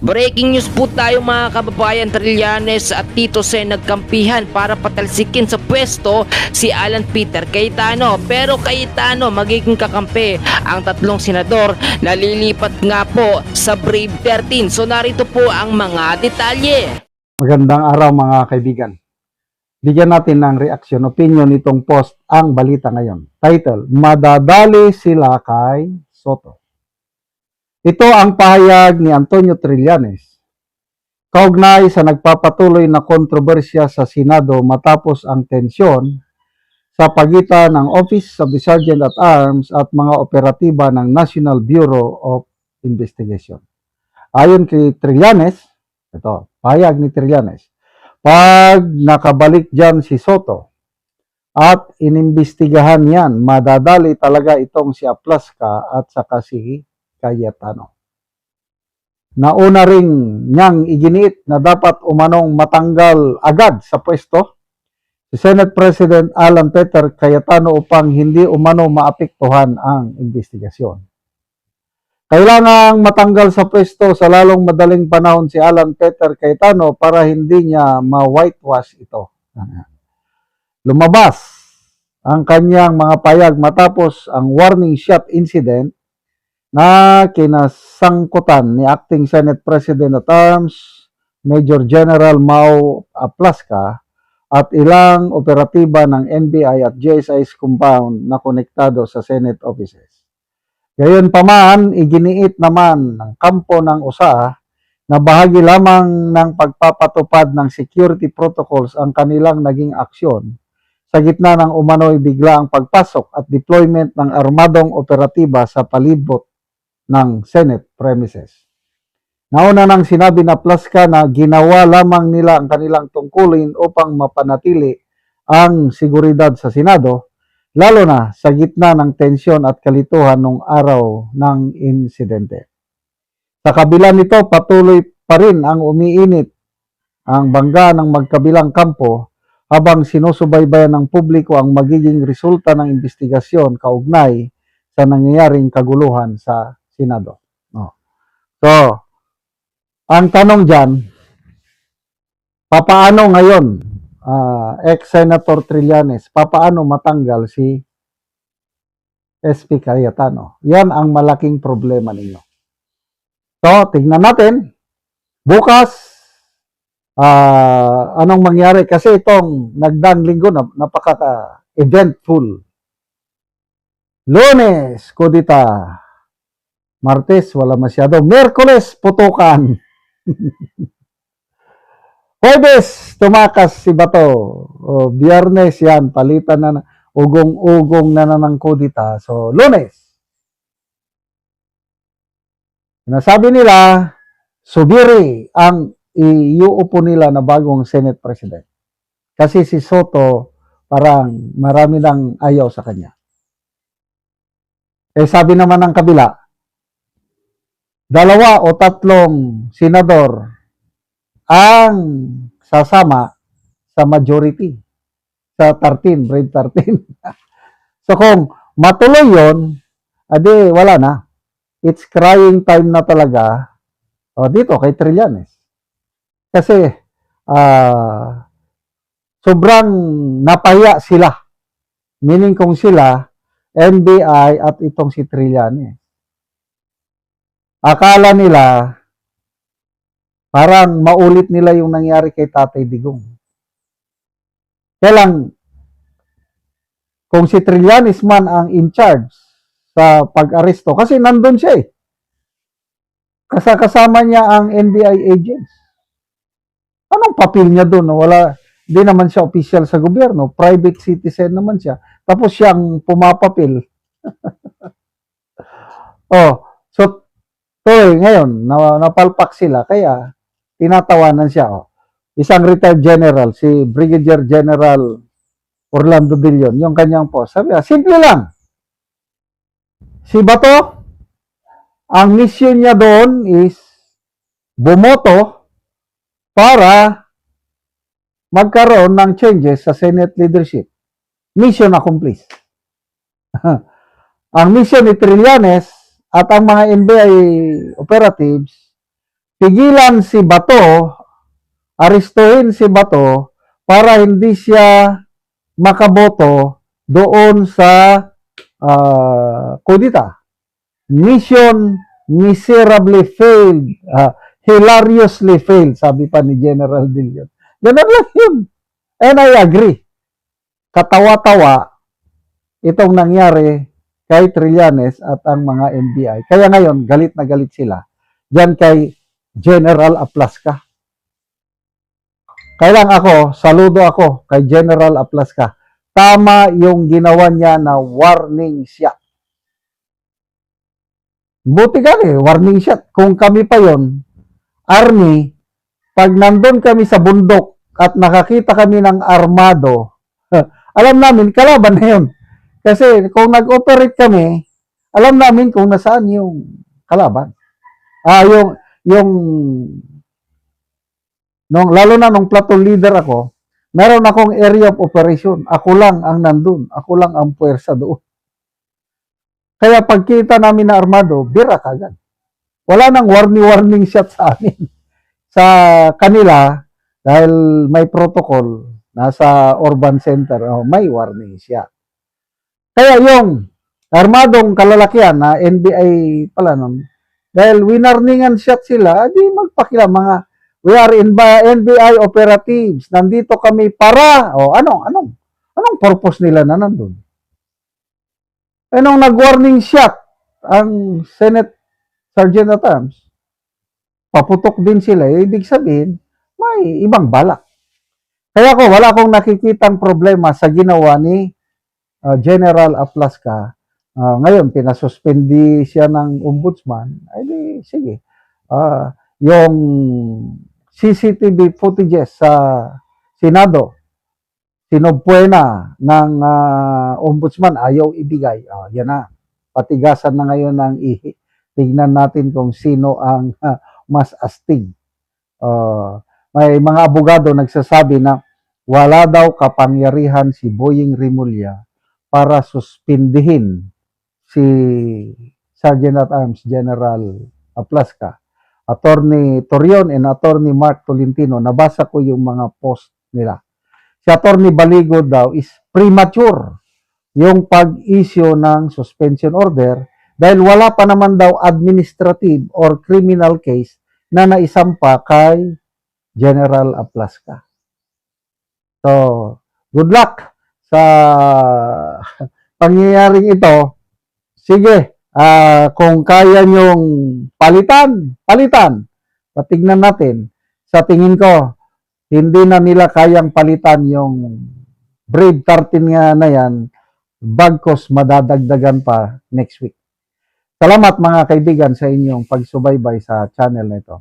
Breaking news po tayo mga kababayan, Trillanes at Tito Sen nagkampihan para patalsikin sa pwesto si Alan Peter Cayetano. Pero Cayetano magiging kakampi ang tatlong senador na lilipat nga po sa Brave 13. So narito po ang mga detalye. Magandang araw mga kaibigan. Bigyan natin ng reaction, opinion itong post ang balita ngayon. Title, Madadali sila kay Soto. Ito ang pahayag ni Antonio Trillanes kaugnay sa nagpapatuloy na kontrobersya sa Senado matapos ang tensyon sa pagitan ng Office of the Sergeant at Arms at mga operatiba ng National Bureau of Investigation. Ayon kay Trillanes, ito, pahayag ni Trillanes, pag nakabalik dyan si Soto at inimbestigahan yan, madadali talaga itong si Aplaska at saka si Cayetano. Nauna ring niyang iginiit na dapat umanong matanggal agad sa pwesto si Senate President Alan Peter Cayetano upang hindi umano maapektuhan ang investigasyon. Kailangang matanggal sa pwesto sa lalong madaling panahon si Alan Peter Cayetano para hindi niya ma-whitewash ito. Lumabas ang kanyang mga payag matapos ang warning shot incident na kinasangkutan ni Acting Senate President at Arms Major General Mau Aplaska at ilang operatiba ng NBI at GSI's compound na konektado sa Senate offices. Gayunpaman, iginiit naman ng kampo ng USA na bahagi lamang ng pagpapatupad ng security protocols ang kanilang naging aksyon sa gitna ng umano'y biglaang pagpasok at deployment ng armadong operatiba sa palibot ng Senate premises. Nauna nang sinabi na Plaska na ginawa lamang nila ang kanilang tungkulin upang mapanatili ang seguridad sa Senado, lalo na sa gitna ng tensyon at kalituhan nung araw ng insidente. Sa kabila nito, patuloy pa rin ang umiinit ang bangga ng magkabilang kampo habang sinusubaybayan ng publiko ang magiging resulta ng investigasyon kaugnay sa nangyayaring kaguluhan sa Senado. So, ang tanong dyan, papaano ngayon, ex-Senator Trillanes, papaano matanggal si SP Cayetano? Yan ang malaking problema ninyo. So, tignan natin, bukas, anong mangyari? Kasi itong nagdaang linggo, napaka-eventful. Lunes, kudita. Martes, wala masyado. Miyerkules, putukan. Huwebes, tumakas si Bato. O, Biyernes, yan, palitan na, ugong-ugong na ng kudita. So, Lunes. Nasabi nila, subiri ang iuupo nila na bagong Senate President. Kasi si Soto, parang marami nang ayaw sa kanya. Eh, sabi naman ng kabila, 2 o 3 senador ang sasama sa majority sa 13, Brave 13. So kung matuloy yun, adi wala na. It's crying time na talaga dito kay Trillanes. Kasi sobrang napahiya sila. Meaning kung sila, NBI at itong si Trillanes. Akala nila parang maulit nila yung nangyari kay Tatay Digong. Kaya lang, kung si Trillanes man ang in charge sa pag-aresto, kasi nandun siya eh. Kasama niya ang NBI agents. Anong papel niya doon? Wala, di naman siya official sa gobyerno. Private citizen naman siya. Tapos siyang pumapapil. So, ngayon, napalpak sila, kaya tinatawanan siya. Isang retired general, si Brigadier General Orlando Dillon, yung kanyang post. Sabi niya, simple lang. Si Bato, ang mission niya doon is bumoto para magkaroon ng changes sa Senate leadership. Mission accomplished. Ang mission ni Trillanes at ang mga NBI operatives pigilan si Bato, arestuhin si Bato para hindi siya makaboto doon sa kudita. Mission miserably failed, hilariously failed, sabi pa ni General Dillon. Ganun lang yun. And I agree. Katawa-tawa itong nangyari kay Trillanes at ang mga NBI. Kaya ngayon, galit na galit sila diyan kay General Aplasca. Kaya lang ako, saludo ako kay General Aplasca. Tama yung ginawa niya na warning shot. Buti ka warning shot. Kung kami pa yon, Army, pag nandun kami sa bundok at nakakita kami ng armado, alam namin, kalaban na yun. Kasi kung nag-operate kami, alam namin kung nasaan yung kalaban. Lalo na nung platoon leader ako, meron akong area of operation. Ako lang ang nandun. Ako lang ang puwersa doon. Kaya pagkita namin na armado, bira kagad. Wala nang warning shot sa amin. Sa kanila, dahil may protocol, nasa urban center, may warning shot. Kaya yung armadong kalalakihan na NBI pala nun, dahil winarningan shot sila, di magpakila mga, we are in NBI operatives, nandito kami para, anong purpose nila na nandun? Eh nung nag-warning shot ang Senate Sergeant at Arms, paputok din sila, ibig sabihin, may ibang balak. Kaya wala akong nakikitang problema sa ginawa ni General Aplasca. Ngayon, pinasuspindi siya ng ombudsman, ay di, sige. Yung CCTV footages sa Senado, sinubpuena ng ombudsman, ayaw ibigay. Yan na. Patigasan na ngayon ng ihi. Tignan natin kung sino ang mas astig. May mga abogado nagsasabi na wala daw kapangyarihan si Boying Rimulya para suspindihin si Sergeant at Arms General Aplasca. Attorney Torion and Attorney Mark Tolentino, nabasa ko yung mga post nila. Si Attorney Baligo daw is premature yung pag-issue ng suspension order dahil wala pa naman daw administrative or criminal case na naisampa kay General Aplasca. So, good luck sa pangyayaring ito. Sige, kung kaya nyong palitan. Patignan natin. Sa tingin ko, hindi na nila kayang palitan yung Brave 13 nga na yan, bagkos madadagdagan pa next week. Salamat mga kaibigan sa inyong pagsubaybay sa channel na ito.